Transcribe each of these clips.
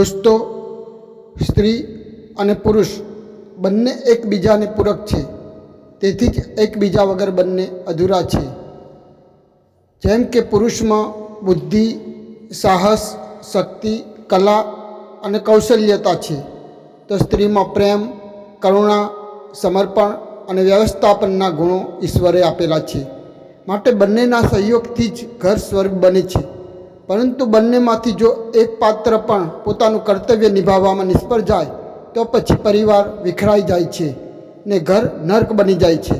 દોસ્તો, સ્ત્રી અને પુરુષ બંને એકબીજાને પૂરક છે. તેથી જ એકબીજા વગર બંને અધૂરા છે. જેમ કે પુરુષમાં બુદ્ધિ, સાહસ, શક્તિ, કલા અને કૌશલ્યતા છે, તો સ્ત્રીમાં પ્રેમ, કરુણા, સમર્પણ અને વ્યવસ્થાપનના ગુણો ઈશ્વરે આપેલા છે. માટે બંનેના સહયોગથી જ ઘર સ્વર્ગ બને છે. પરંતુ બંનેમાંથી જો એક પાત્ર પણ પોતાનું કર્તવ્ય નિભાવવામાં નિષ્ફળ જાય તો પછી પરિવાર વિખરાઈ જાય છે ને ઘર નર્ક બની જાય છે.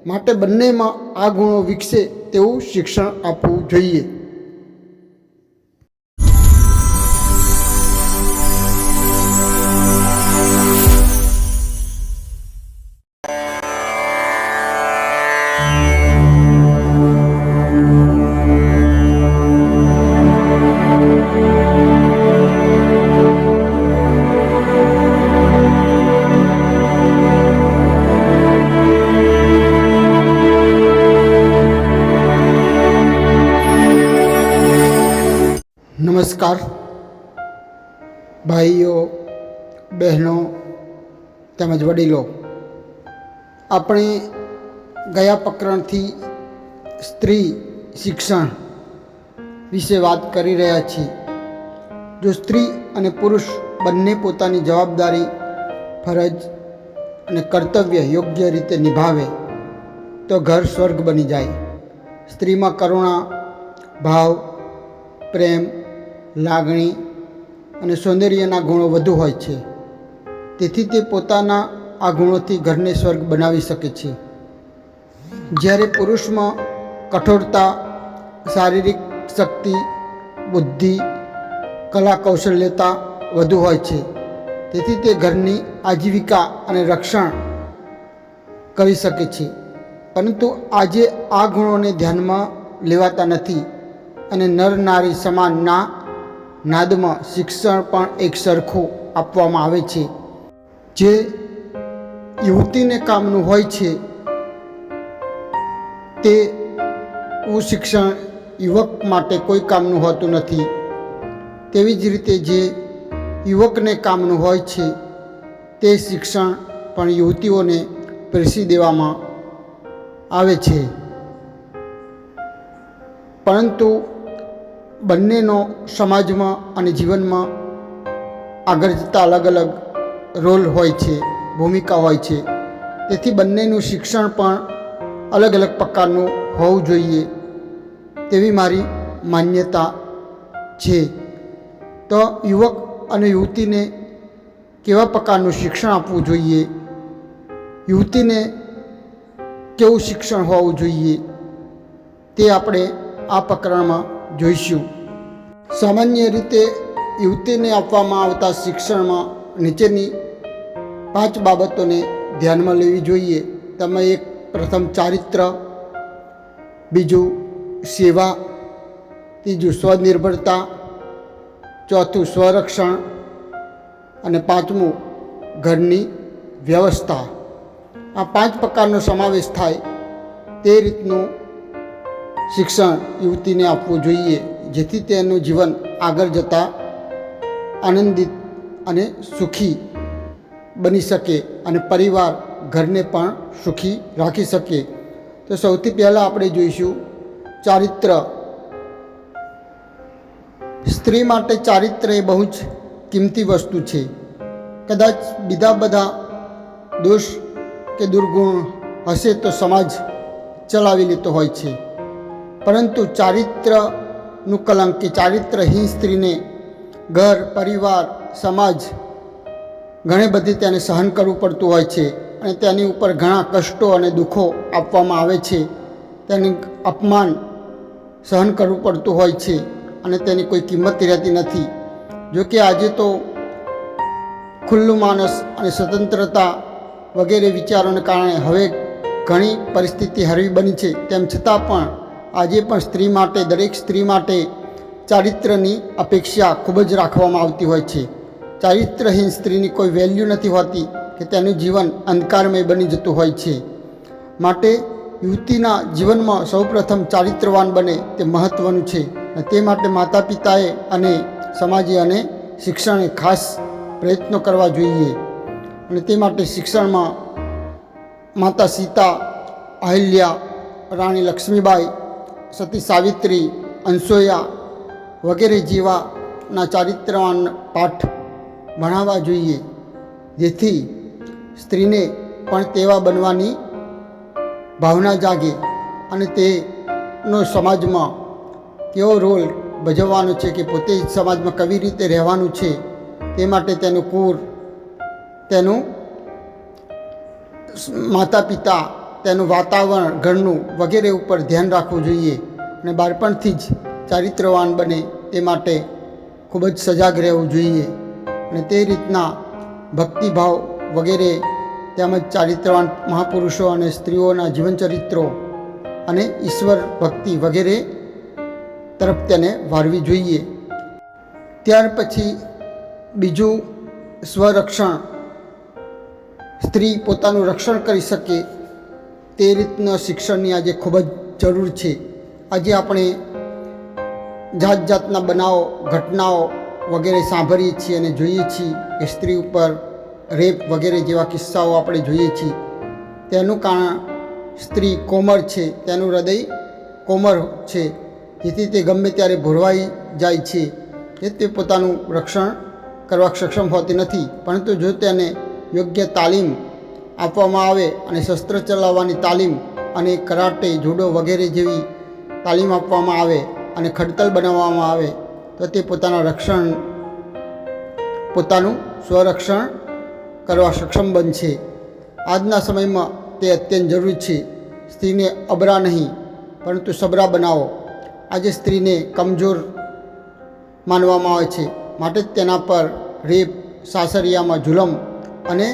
માટે બંનેમાં આ ગુણો વિકસે તેવું શિક્ષણ આપવું જોઈએ. નમસ્કાર ભાઈઓ, બહેનો તેમજ વડીલો. આપણે ગયા પ્રકરણથી સ્ત્રી શિક્ષણ વિશે વાત કરી રહ્યા છીએ. જો સ્ત્રી અને પુરુષ બંને પોતાની જવાબદારી, ફરજ અને કર્તવ્ય યોગ્ય રીતે નિભાવે તો ઘર સ્વર્ગ બની જાય. સ્ત્રીમાં કરુણા, ભાવ, પ્રેમ, લાગણી અને સૌંદર્યના ગુણો વધુ હોય છે. તેથી તે પોતાના આ ગુણોથી ઘરને સ્વર્ગ બનાવી શકે છે. જ્યારે પુરુષમાં કઠોરતા, શારીરિક શક્તિ, બુદ્ધિ, કલા કૌશલ્યતા વધુ હોય છે. તેથી તે ઘરની આજીવિકા અને રક્ષણ કરી શકે છે. પરંતુ આજે આ ગુણોને ધ્યાનમાં લેવાતા નથી અને નર નારી સમાનના નાદમાં શિક્ષણ પણ એક સરખું આપવામાં આવે છે. જે યુવતીને કામનું હોય છે તે શિક્ષણ યુવક માટે કોઈ કામનું હોતું નથી. તેવી જ રીતે જે યુવકને કામનું હોય છે તે શિક્ષણ પણ યુવતીઓને પીરસી દેવામાં આવે છે. પરંતુ બંનેનો સમાજમાં અને જીવનમાં આગળ જતાં અલગ અલગ રોલ હોય છે, ભૂમિકા હોય છે. તેથી બંનેનું શિક્ષણ પણ અલગ અલગ પ્રકારનું હોવું જોઈએ તેવી મારી માન્યતા છે. તો યુવક અને યુવતીને કેવા પ્રકારનું શિક્ષણ આપવું જોઈએ, યુવતીને કેવું શિક્ષણ હોવું જોઈએ તે આપણે આ પ્રકરણમાં જોઈશું. સામાન્ય રીતે યુવતીને આપવામાં આવતા શિક્ષણમાં નીચેની 5 બાબતોને ધ્યાનમાં લેવી જોઈએ. તેમાં એક પ્રથમ ચારિત્ર, બીજું સેવા, ત્રીજું સ્વનિર્ભરતા, ચોથું સ્વરક્ષણ અને પાંચમું ઘરની વ્યવસ્થા. આ 5 પ્રકારનો સમાવેશ થાય તે રીતનું શિક્ષણ યુવતીને આપવું જોઈએ, જેથી તેનું જીવન આગળ જતાં આનંદિત અને સુખી બની શકે અને પરિવાર ઘરને પણ સુખી રાખી શકે. તો સૌથી પહેલાં આપણે જોઈશું ચારિત્ર. સ્ત્રી માટે ચારિત્ર એ બહુ જ કિંમતી વસ્તુ છે. કદાચ બીજા બધા દોષ કે દુર્ગુણ હશે તો સમાજ ચલાવી લેતો હોય છે, પરંતુ ચારિત્રનું કલંક કે ચારિત્રહીન સ્ત્રીને ઘર, પરિવાર, સમાજ ઘણી બધી તેને સહન કરવું પડતું હોય છે અને તેની ઉપર ઘણા કષ્ટો અને દુઃખો આપવામાં આવે છે. તેનું અપમાન સહન કરવું પડતું હોય છે અને તેની કોઈ કિંમત રહેતી નથી. જોકે આજે તો ખુલ્લું માનસ અને સ્વતંત્રતા વગેરે વિચારોને કારણે હવે ઘણી પરિસ્થિતિ હળવી બની છે. તેમ છતાં પણ આજે પણ સ્ત્રી માટે, દરેક સ્ત્રી માટે ચારિત્રની અપેક્ષા ખૂબ જ રાખવામાં આવતી હોય છે. ચારિત્રહીન સ્ત્રીની કોઈ વેલ્યુ નથી હોતી કે તેનું જીવન અંધકારમય બની જતું હોય છે. માટે યુવતીના જીવનમાં સૌપ્રથમ ચારિત્રવાન બને તે મહત્ત્વનું છે. તે માટે માતા પિતાએ અને સમાજે અને શિક્ષણે ખાસ પ્રયત્નો કરવા જોઈએ. અને તે માટે શિક્ષણમાં માતા સીતા, અહિલ્યા, રાણી લક્ષ્મીબાઈ, સતી સાવિત્રી, અંસોયા વગેરે જેવાના ચારિત્રવાન પાઠ ભણાવવા જોઈએ, જેથી સ્ત્રીને પણ તેવા બનવાની ભાવના જાગે અને તેનો સમાજમાં કેવો રોલ ભજવવાનો છે કે પોતે જ સમાજમાં કેવી રીતે રહેવાનું છે તે માટે તેનું કુળ, તેનું માતા પિતા, તેનું વાતાવરણ ઘરનું વગેરે ઉપર ધ્યાન રાખવું જોઈએ અને બાળપણથી જ ચારિત્રવાન બને તે માટે ખૂબ જ સજાગ રહેવું જોઈએ. અને તે રીતના ભક્તિભાવ વગેરે તેમજ ચારિત્રવાન મહાપુરુષો અને સ્ત્રીઓના જીવનચરિત્રો અને ઈશ્વર ભક્તિ વગેરે તરફ તેને વાળવી જોઈએ. ત્યાર પછી બીજું, સ્વરક્ષણ. સ્ત્રી પોતાનું રક્ષણ કરી શકે તે રીતના શિક્ષણની આજે ખૂબ જ જરૂર છે. આજે આપણે જાત જાતના બનાવો, ઘટનાઓ વગેરે સાંભળીએ છીએ અને જોઈએ છીએ કે સ્ત્રી ઉપર રેપ વગેરે જેવા કિસ્સાઓ આપણે જોઈએ છીએ. તેનું કારણ સ્ત્રી કોમળ છે, તેનું હૃદય કોમળ છે, જેથી તે ગમે ત્યારે ભોરવાઈ જાય છે કે તે પોતાનું રક્ષણ કરવા સક્ષમ હોતી નથી. પરંતુ જો તેને યોગ્ય તાલીમ આપવામાં આવે અને શસ્ત્ર ચલાવવાની તાલીમ અને કરાટે, જુડો વગેરે જેવી તાલીમ આપવામાં આવે અને ખડતલ બનાવવામાં આવે તો તે પોતાનું સ્વરક્ષણ કરવા સક્ષમ બનશે. આજના સમયમાં તે અત્યંત જરૂરી છે. સ્ત્રીને અબરા નહીં પરંતુ સબરા બનાવો. આજે સ્ત્રીને કમજોર માનવામાં આવે છે, માટે જ તેના પર રેપ, સાસરિયામાં જુલમ અને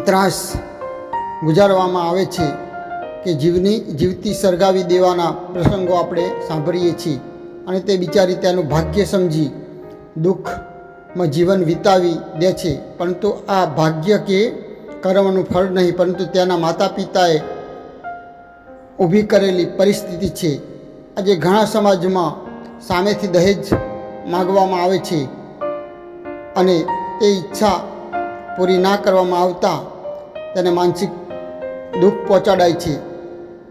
ત્રાસ ગુજારવામાં આવે છે કે જીવતી સળગાવી દેવાના પ્રસંગો આપણે સાંભળીએ છીએ. અને તે બિચારી તેનું ભાગ્ય સમજી દુઃખમાં જીવન વિતાવી દે છે. પરંતુ આ ભાગ્ય કે કર્મનું ફળ નહીં, પરંતુ તેના માતા પિતાએ ઊભી કરેલી પરિસ્થિતિ છે. આજે ઘણા સમાજમાં સામેથી દહેજ માગવામાં આવે છે અને તે ઈચ્છા પૂરી ના કરવામાં આવતા તેને માનસિક દુઃખ પહોંચાડાય છે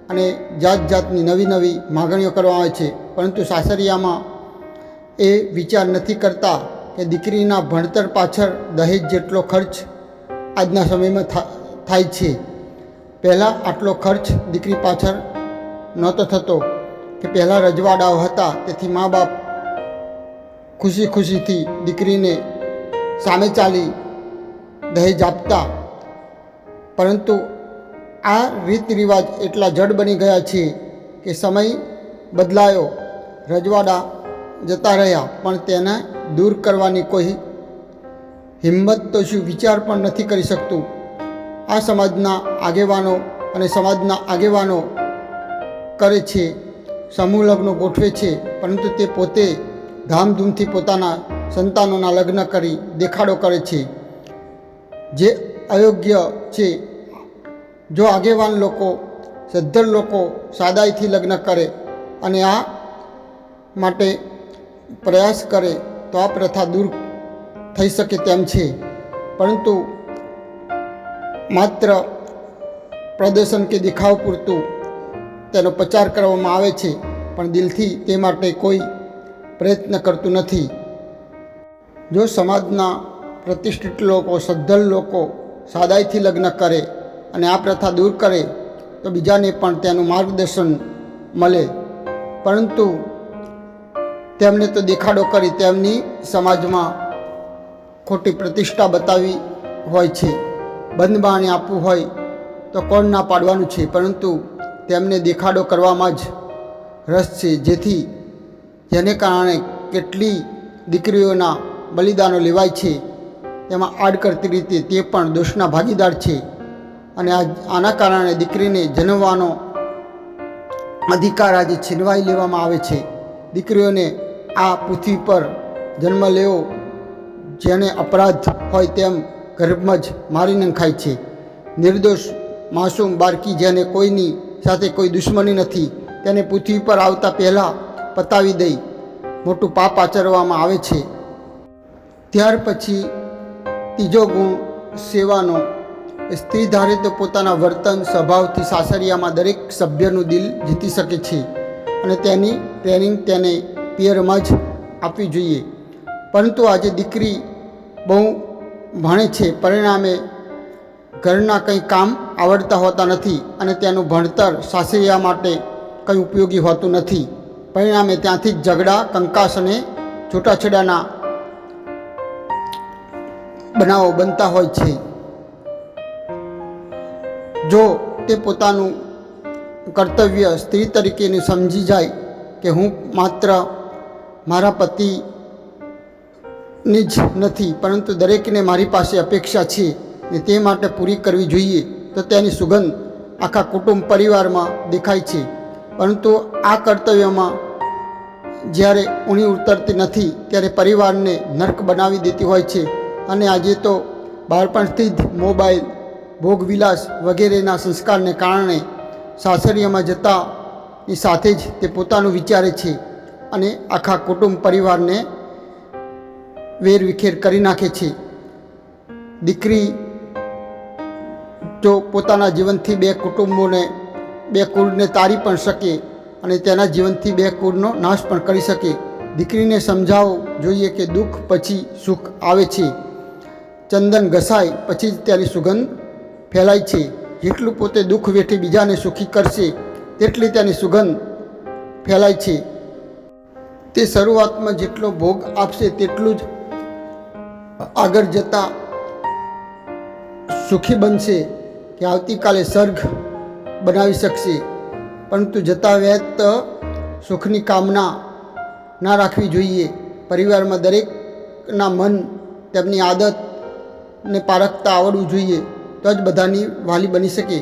અને જાત જાતની નવી માગણીઓ કરવામાં આવે છે. પરંતુ સાસરિયામાં એ વિચાર નથી કરતા કે દીકરીના ભણતર પાછળ દહેજ જેટલો ખર્ચ આજના સમયમાં થાય છે. પહેલાં આટલો ખર્ચ દીકરી પાછળ નહોતો થતો કે પહેલાં રજવાડાઓ હતા, તેથી મા બાપ ખુશીથી દીકરીને સામે ચાલી દહેજ આપતા. પરંતુ આ રીત રિવાજ એટલા જડ બની ગયા છે કે સમય બદલાયો, રજવાડા જતા રહ્યા, પણ તેને દૂર કરવાની કોઈ હિંમત તો શું વિચાર પણ નથી કરી શકતું. આ સમાજના આગેવાનો કરે છે, સમૂહ લગ્નો ગોઠવે છે, પરંતુ તે પોતે ધામધૂમથી પોતાના સંતાનોના લગ્ન કરી દેખાડો કરે છે, જે અયોગ્ય છે. જો આગેવાન લોકો, સદ્ધર લોકો સાદાઈથી લગ્ન કરે અને આ માટે પ્રયાસ કરે તો આ પ્રથા દૂર થઈ શકે તેમ છે. પરંતુ માત્ર પ્રદર્શન કે દેખાવ પૂરતું તેનો પ્રચાર કરવામાં આવે છે, પણ દિલથી તે માટે કોઈ પ્રયત્ન કરતું નથી. જો સમાજના પ્રતિષ્ઠિત લોકો, સદ્ધર લોકો સાદાઈથી લગ્ન કરે અને આ પ્રથા દૂર કરે તો બીજાને પણ તેનું માર્ગદર્શન મળે. પરંતુ તેમને તો દેખાડો કરી તેમની સમાજમાં ખોટી પ્રતિષ્ઠા બતાવી હોય છે. બંધ બારણે આપવું હોય તો કોણ ના પાડવાનું છે, પરંતુ તેમને દેખાડો કરવામાં જ રસ છે, જેને કારણે કેટલી દીકરીઓના બલિદાનો લેવાય છે. તેમાં આડકરતી રીતે તે પણ દોષના ભાગીદાર છે. અને આના કારણે દીકરીને જન્મવાનો અધિકાર આજે છીનવાઈ લેવામાં આવે છે. દીકરીઓને આ પૃથ્વી પર જન્મ લેવો જેને અપરાધ હોય તેમ ગર્ભમાં જ મારી નંખાય છે. નિર્દોષ માસૂમ બાળકી જેને કોઈની સાથે કોઈ દુશ્મની નથી તેને પૃથ્વી પર આવતા પહેલાં પતાવી દઈ મોટું પાપ આચરવામાં આવે છે. ત્યાર પછી ત્રીજો ગુણ સેવાનો. સ્ત્રી ધારે તો પોતાના વર્તન સ્વભાવથી સાસરિયામાં દરેક સભ્યનું દિલ જીતી શકે છે અને તેની ટ્રેનિંગ તેને પિયરમાં જ આપવી જોઈએ. પરંતુ આજે દીકરી બહુ ભણે છે, પરિણામે ઘરના કંઈ કામ આવડતા હોતા નથી અને તેનું ભણતર સાસરિયા માટે કંઈ ઉપયોગી હોતું નથી. પરિણામે ત્યાંથી જ ઝઘડા, કંકાસ અને છૂટાછેડાના બનાવો બનતા હોય છે. જો તે પોતાનું કર્તવ્ય સ્ત્રી તરીકેનું સમજી જાય કે હું માત્ર મારા પતિની જ નથી પરંતુ દરેકને મારી પાસે અપેક્ષા છે ને તે માટે પૂરી કરવી જોઈએ, તો તેની સુગંધ આખા કુટુંબ પરિવારમાં દેખાય છે. પરંતુ આ કર્તવ્યમાં જ્યારે ઊણી ઉતરતી નથી ત્યારે પરિવારને નર્ક બનાવી દેતી હોય છે. અને આજે તો બાળપણથી જ મોબાઈલ, ભોગવિલાસ વગેરેના સંસ્કારને કારણે સાસરિયામાં જતાની સાથે જ તે પોતાનું વિચારે છે અને આખા કુટુંબ પરિવારને વેરવિખેર કરી નાખે છે. દીકરી જો પોતાના જીવનથી બે કુટુંબોને, બે કુળને તારી પણ શકે અને તેના જીવનથી બે કુળનો નાશ પણ કરી શકે. દીકરીને સમજાવવું જોઈએ કે દુઃખ પછી સુખ આવે છે. ચંદન ઘસાય પછી જ તેની સુગંધ ફેલાય છે. જેટલું પોતે દુઃખ વેઠી બીજાને સુખી કરશે તેટલી તેની સુગંધ ફેલાય છે. તે શરૂઆતમાં જેટલો ભોગ આપશે તેટલું જ આગળ જતાં સુખી બનશે કે આવતીકાલે સ્વર્ગ બનાવી શકશે. પરંતુ જતા વેત સુખની કામના ના રાખવી જોઈએ. પરિવારમાં દરેકના મન, તેમની આદતને પારખતા આવડવું જોઈએ, તો જ બધાની વાલી બની શકે.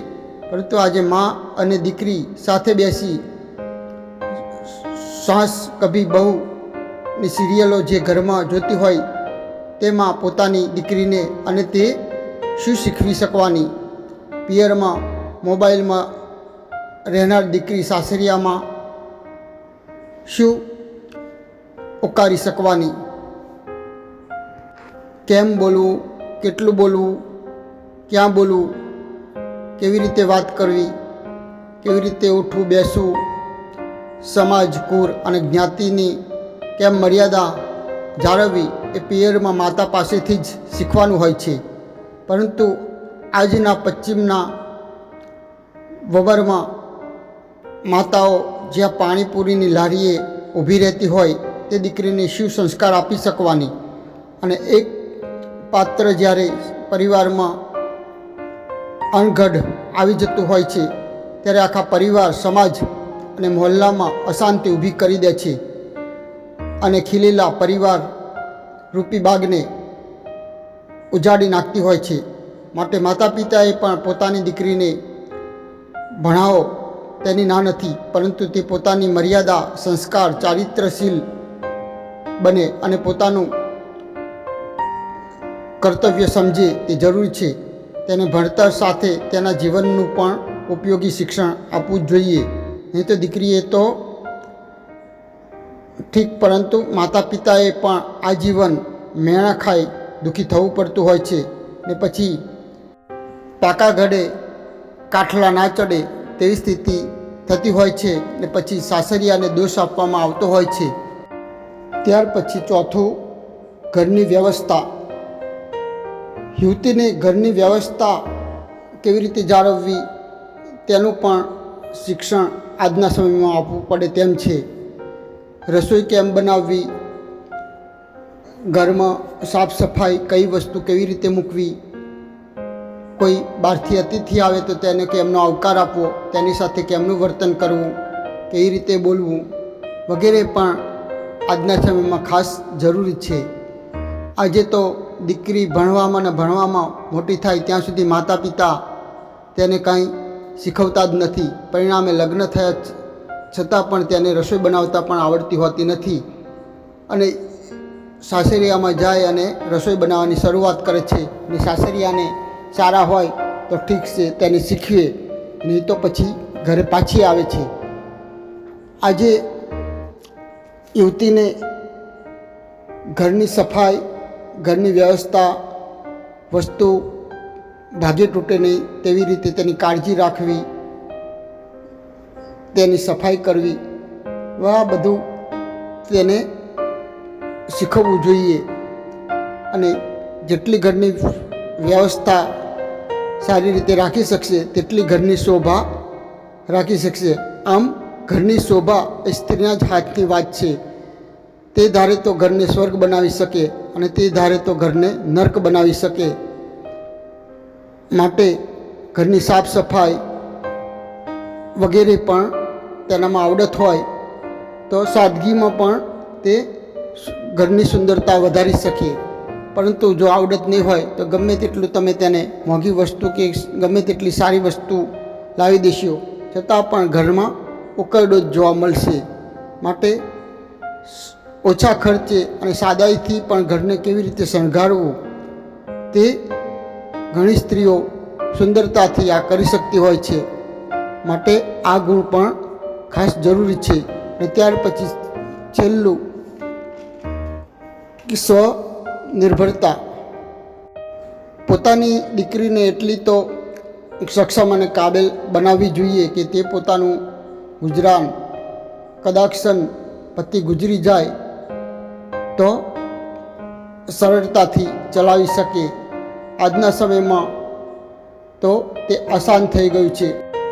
પરંતુ આજે મા અને દીકરી સાથે બેસી સાસ કભી બહુની સિરિયલો જે ઘરમાં જોતી હોય તેમાં પોતાની દીકરીને અને તે શું શીખવી શકવાની? પિયરમાં મોબાઈલમાં રહેનાર દીકરી સાસરિયામાં શું ઉકારી શકવાની? કેમ બોલવું, કેટલું બોલવું, ક્યાં બોલવું, કેવી રીતે વાત કરવી, કેવી રીતે ઉઠવું બેસવું, સમાજ, કુળ અને જ્ઞાતિની કેમ મર્યાદા જાળવવી એ પિયરમાં માતા પાસેથી જ શીખવાનું હોય છે. પરંતુ આજના પશ્ચિમના વબરમાં માતાઓ જ્યાં પાણીપુરીની લારીએ ઊભી રહેતી હોય તે દીકરીને શું સંસ્કાર આપી શકવાની? અને એક પાત્ર જ્યારે પરિવારમાં અણઘડ આવી જતું હોય છે ત્યારે આખા પરિવાર, સમાજ અને મહોલ્લામાં અશાંતિ ઊભી કરી દે છે અને ખીલેલા પરિવાર રૂપી બાગને ઉજાડી નાખતી હોય છે. માટે માતા પિતાએ પણ પોતાની દીકરીને ભણાવો તેની ના નથી, પરંતુ તે પોતાની મર્યાદા, સંસ્કાર, ચારિત્રશીલ બને અને પોતાનું કર્તવ્ય સમજે તે જરૂરી છે. તેને ભણતર સાથે તેના જીવનનું પણ ઉપયોગી શિક્ષણ આપવું જ જોઈએ. નહીં તો દીકરીએ તો ઠીક, પરંતુ માતા પિતાએ પણ આજીવન મેણા ખાઈ દુઃખી થવું પડતું હોય છે. ને પછી પાકા ઘડે કાઠલા ના ચડે તેવી સ્થિતિ થતી હોય છે. ને પછી સાસરિયાને દોષ આપવામાં આવતો હોય છે. ત્યાર પછી ચોથું, ઘરની વ્યવસ્થા. યુવતીને ઘરની વ્યવસ્થા કેવી રીતે જાળવવી તેનું પણ શિક્ષણ આજના સમયમાં આપવું પડે તેમ છે. રસોઈ કેમ બનાવવી, ઘરમાં સાફ સફાઈ, કઈ વસ્તુ કેવી રીતે મૂકવી, કોઈ બહારથી અતિથિ આવે તો તેને કેમનો આવકાર આપવો, તેની સાથે કેમનું વર્તન કરવું, કેવી રીતે બોલવું વગેરે પણ આજના સમયમાં ખાસ જરૂરી છે. આજે તો દીકરી ભણવામાં ને ભણવામાં મોટી થાય ત્યાં સુધી માતા પિતા તેને કાંઈ શીખવતા જ નથી. પરિણામે લગ્ન થયા છતાં પણ તેને રસોઈ બનાવતા પણ આવડતી હોતી નથી અને સાસરિયામાં જાય અને રસોઈ બનાવવાની શરૂઆત કરે છે. અને સાસરિયાને સારા હોય તો ઠીક છે, તેને શીખવે, નહીં તો પછી ઘરે પાછી આવે છે. આજે યુવતીને ઘરની સફાઈ ઘરની વ્યવસ્થા વસ્તુ ભાગે તૂટે નહીં તેવી રીતે તેની કાળજી રાખવી, તેની સફાઈ કરવી, આ બધું તેને શીખવવું જોઈએ. અને જેટલી ઘરની વ્યવસ્થા સારી રીતે રાખી શકશે તેટલી ઘરની શોભા રાખી શકશે. આમ ઘરની શોભા એ સ્ત્રીના જ હાથની વાત છે. તે ધારે તો ઘરને સ્વર્ગ બનાવી શકે અને તે ધારે તો ઘરને નર્ક બનાવી શકે. માટે ઘરની સાફ સફાઈ વગેરે પણ તેનામાં આવડત હોય તો સાદગીમાં પણ તે ઘરની સુંદરતા વધારી શકે. પરંતુ જો આવડત નહીં હોય તો ગમે તેટલું તમે તેને મોંઘી વસ્તુ કે ગમે તેટલી સારી વસ્તુ લાવી દેશો છતાં પણ ઘરમાં ઉકરડો જ જોવા મળશે. માટે ઓછા ખર્ચે અને સાદાઈથી પણ ઘરને કેવી રીતે શણગારવું તે ઘણી સ્ત્રીઓ સુંદરતાથી આ કરી શકતી હોય છે. માટે આ ગુણ પણ ખાસ જરૂરી છે. અને ત્યાર પછી છેલ્લું કે સ્વનિર્ભરતા. પોતાની દીકરીને એટલી તો સક્ષમ અને કાબેલ બનાવવી જોઈએ કે તે પોતાનું ગુજરાન કદાક્ષન પતિ ગુજરી જાય તો સરળતાથી ચલાવી શકે. આજના સમયમાં તો તે આસાન થઈ ગયું છે.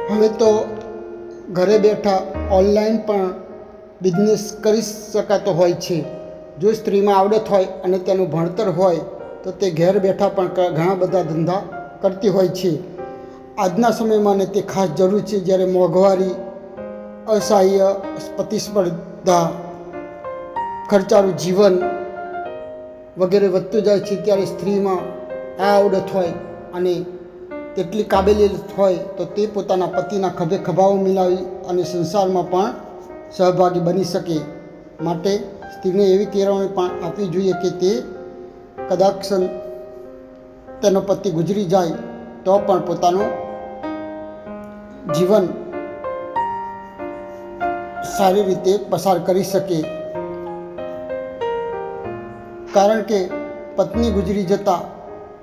હવે તો ઘરે બેઠા ઓનલાઈન પણ બિઝનેસ કરી શકાતો હોય છે. જો સ્ત્રીમાં આવડત હોય અને તેનું ભણતર હોય તો તે ઘેર બેઠા પણ ઘણા બધા ધંધા કરતી હોય છે. આજના સમયમાં ને તે ખાસ જરૂર છે. જ્યારે મોંઘવારી, અસહાય પ્રતિસ્પર્ધા, ખર્ચાળું જીવન વગેરે વધતું જાય છે ત્યારે સ્ત્રીમાં આ આવડત હોય અને તેટલી કાબેલિયત હોય તો તે પોતાના પતિના ખભે ખભાઓ મિલાવી અને સંસારમાં પણ સહભાગી બની શકે. માટે સ્ત્રીને એવી કેળવણી પણ આપવી જોઈએ કે તે કદાચ તેનો પતિ ગુજરી જાય તો પણ પોતાનું જીવન સારી રીતે પસાર કરી શકે. કારણ કે પત્ની ગુજરી જતાં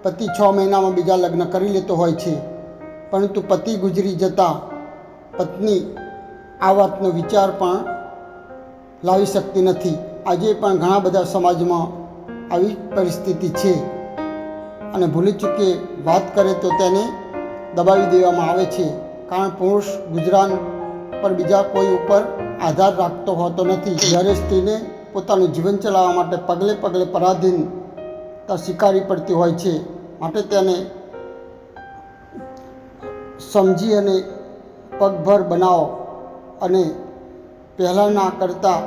પતિ 6 મહિનામાં બીજા લગ્ન કરી લેતો હોય છે, પરંતુ પતિ ગુજરી જતાં પત્ની આ વાતનો વિચાર પણ લાવી શકતી નથી. આજે પણ ઘણા બધા સમાજમાં આવી પરિસ્થિતિ છે અને ભૂલી ચૂકે વાત કરે તો તેને દબાવી દેવામાં આવે છે. કારણ પુરુષ ગુજરાન પર બીજા કોઈ ઉપર આધાર રાખતો હોતો નથી. જ્યારે સ્ત્રીને પોતાનું જીવન ચલાવવા માટે પગલે પગલે પરાધીનતા સ્વીકારવી પડતી હોય છે. માટે તેને સમજી અને પગભર બનાવો. અને પહેલાંના કરતાં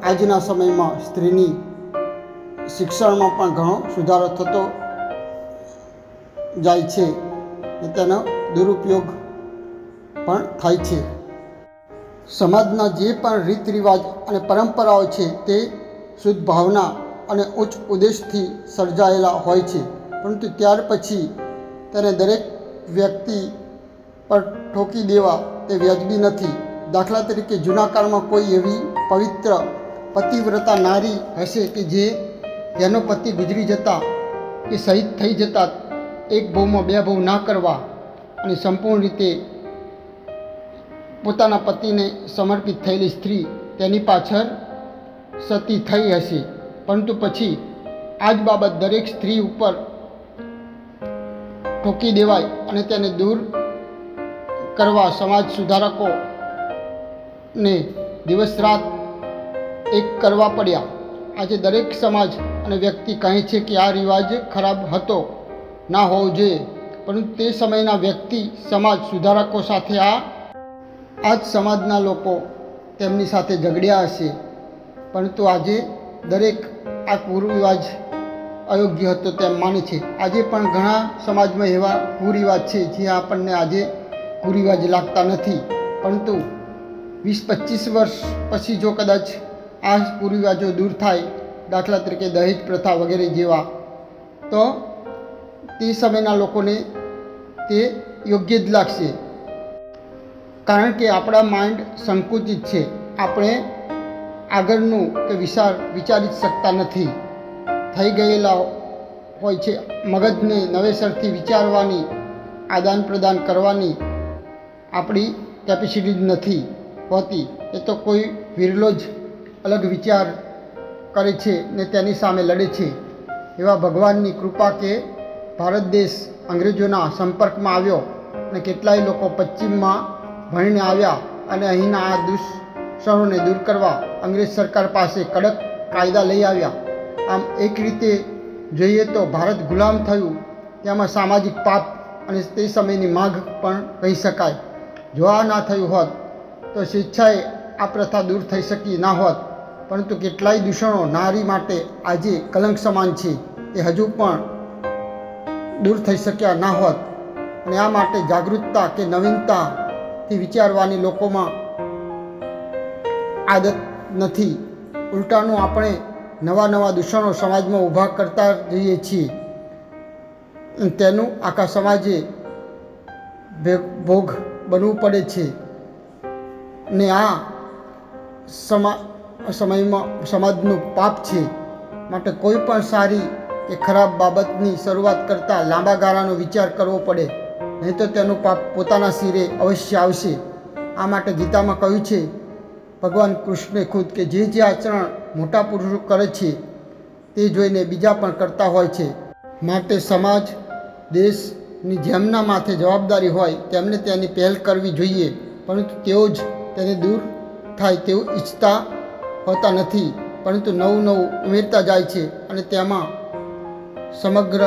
આજના સમયમાં સ્ત્રીની શિક્ષણમાં પણ ઘણો સુધારો થતો જાય છે. તેનો દુરુપયોગ પણ થાય છે. સમાજના જે પણ રીત રિવાજ અને પરંપરાઓ છે તે શુદ્ધ ભાવના અને ઉચ્ચ ઉદ્દેશથી સર્જાયેલા હોય છે, પરંતુ ત્યાર પછી તેને દરેક વ્યક્તિ પર ઠોકી દેવા તે વ્યાજબી નથી. દાખલા તરીકે જૂના કાળમાં કોઈ એવી પવિત્ર પતિવ્રતા નારી હશે કે જેનો પતિ ગુજરી જતા કે શહીદ થઈ જતા એક ભવમાં 2 ભવ ના કરવા અને સંપૂર્ણ રીતે પોતાના પતિને સમર્પિત થયેલી સ્ત્રી તેની પાછળ સતી થઈ હશે. પરંતુ પછી આ જ બાબત દરેક સ્ત્રી ઉપર ઠોકી દેવાય અને તેને દૂર કરવા સમાજ સુધારકોને દિવસ રાત એક કરવા પડ્યા. આજે દરેક સમાજ અને વ્યક્તિ કહે છે કે આ રિવાજ ખરાબ હતો, ના હોવો જોઈએ, પરંતુ તે સમયના વ્યક્તિ સમાજ સુધારકો સાથે આ જ સમાજના લોકો તેમની સાથે ઝઘડ્યા હશે. પરંતુ આજે દરેક આ કુરિવાજ અયોગ્ય હતો તેમ માને છે. આજે પણ ઘણા સમાજમાં એવા કુરિવાજ છે જે આપણને આજે કુરિવાજ લાગતા નથી, પરંતુ 20-25 વર્ષ પછી જો કદાચ આ કુરિવાજો દૂર થાય, દાખલા તરીકે દહેજ પ્રથા વગેરે જેવા, તો તે સમયના લોકોને તે યોગ્ય જ લાગશે. કારણ કે આપણા માઇન્ડ સંકુચિત છે. આપણે આગળનું કે વિચારી શકતા નથી. થઈ ગયેલા હોય છે. મગજને નવેસરથી વિચારવાની, આદાન પ્રદાન કરવાની આપણી કેપેસિટી જ નથી હોતી. એ તો કોઈ વિરલો જ અલગ વિચાર કરે છે ને તેની સામે લડે છે. એવા ભગવાનની કૃપા કે ભારત દેશ અંગ્રેજોના સંપર્કમાં આવ્યો અને કેટલાય લોકો પશ્ચિમમાં ભણીને આવ્યા અને અહીંના આ દૂષણોને દૂર કરવા અંગ્રેજ સરકાર પાસે કડક કાયદા લઈ આવ્યા. આમ એક રીતે જોઈએ તો ભારત ગુલામ થયું તેમાં સામાજિક પાપ અને તે સમયની માગ પણ કહી શકાય. જો આ ના થયું હોત તો સ્વેચ્છાએ આ પ્રથા દૂર થઈ શકી ના હોત. પરંતુ કેટલાય દૂષણો નારી માટે આજે કલંક સમાન છે, એ હજુ પણ દૂર થઈ શક્યા ના હોત. અને આ માટે જાગૃતતા કે નવીનતાથી વિચારવાની લોકોમાં આદત નથી. ઉલટાનું આપણે નવા દૂષણો સમાજમાં ઊભા કરતા જઈએ છીએ. તેનું આખા સમાજે ભોગ બનવું પડે છે ને આ સમયમાં સમાજનું પાપ છે. માટે કોઈ પણ સારી કે ખરાબ બાબતની શરૂઆત કરતાં લાંબા ગાળાનો વિચાર કરવો પડે, નહીં તો તેનું પાપ પોતાના શિરે અવશ્ય આવશે. આ માટે ગીતામાં કહ્યું છે ભગવાન કૃષ્ણે ખુદ કે જે આચરણ મોટા પુરુષો કરે છે તે જોઈને બીજા પણ કરતા હોય છે. માટે સમાજ દેશની જેમના માથે જવાબદારી હોય તેમને તેની પહેલ કરવી જોઈએ. પરંતુ તેઓ જ તેને દૂર થાય તેવું ઈચ્છતા હોતા નથી, પરંતુ નવું ઉમેરતા જાય છે અને તેમાં સમગ્ર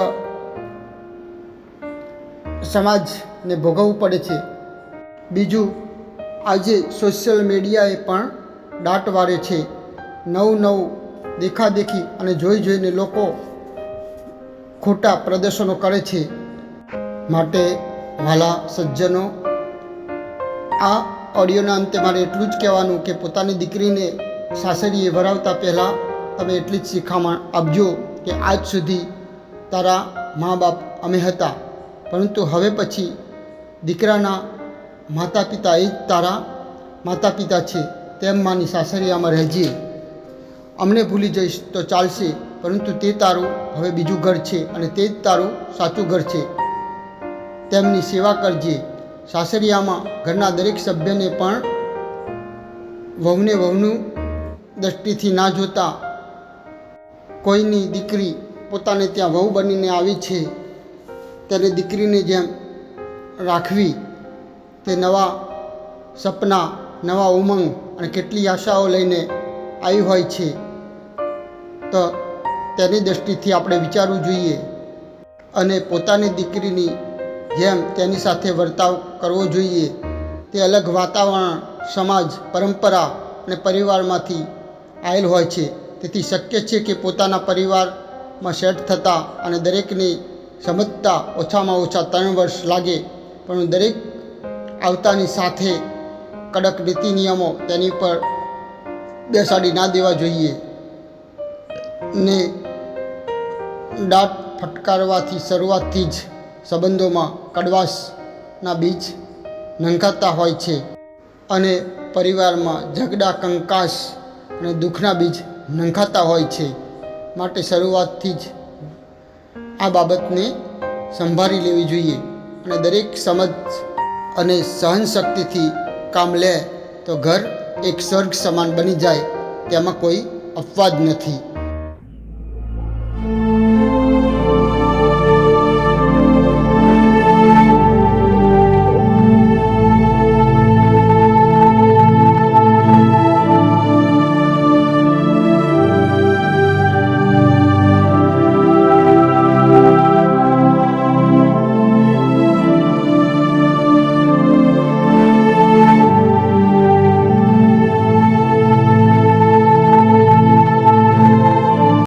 સમાજને ભોગવવું પડે છે. બીજું, આજે સોશિયલ મીડિયાએ પણ દાટ વાળે છે. નવું દેખાદેખી અને જોઈને લોકો ખોટા પ્રદર્શનો કરે છે. માટે વાલા સજ્જનો, આ ઓડિયોના અંતે મારે એટલું જ કહેવાનું કે પોતાની દીકરીને સાસરીએ ભરાવતા પહેલાં તમે એટલી જ શિખામણ આપજો કે આજ સુધી તારા મા બાપ અમે હતા, પરંતુ હવે પછી દીકરાના માતા પિતા એ જ તારા માતા પિતા છે તેમ માની સાસરિયામાં રહેજે. અમને ભૂલી જઈશ તો ચાલશે, પરંતુ તે તારું હવે બીજું ઘર છે અને તે જ તારું સાચું ઘર છે. તેમની સેવા કરજે. સાસરિયામાં ઘરના દરેક સભ્યને પણ વહુનું દૃષ્ટિથી ના જોતા. કોઈની દીકરી પોતાને ત્યાં વહુ બનીને આવી છે તેને દીકરીની જેમ રાખવી. તે નવા સપના, નવા ઉમંગ અને કેટલી આશાઓ લઈને આવી હોય છે, તો તેની દૃષ્ટિથી આપણે વિચારવું જોઈએ અને પોતાની દીકરીની જેમ તેની સાથે વર્તાવ કરવો જોઈએ. તે અલગ વાતાવરણ, સમાજ, પરંપરા અને પરિવારમાંથી આવેલ હોય છે. તેથી શક્ય છે કે પોતાના પરિવારમાં સેટ થતાં અને દરેકને સમજતા ઓછામાં ઓછા 3 વર્ષ લાગે, પણ દરેક આવતાની સાથે કડક નીતિ નિયમો તેની પર બેસાડી ના દેવા જોઈએ ને દાંત ફટકારવાથી શરૂઆતથી જ સંબંધોમાં કડવાશના બીજ નંખાતા હોય છે અને પરિવારમાં ઝઘડા, કંકાસ અને દુઃખના બીજ નંખાતા હોય છે. માટે શરૂઆતથી જ આ બાબતને સંભાળી લેવી જોઈએ અને દરેક સમજ અને સહનશક્તિથી કામ લે તો ઘર એક સ્વર્ગ સમાન બની જાય. તેમાં કોઈ અપવાદ નથી.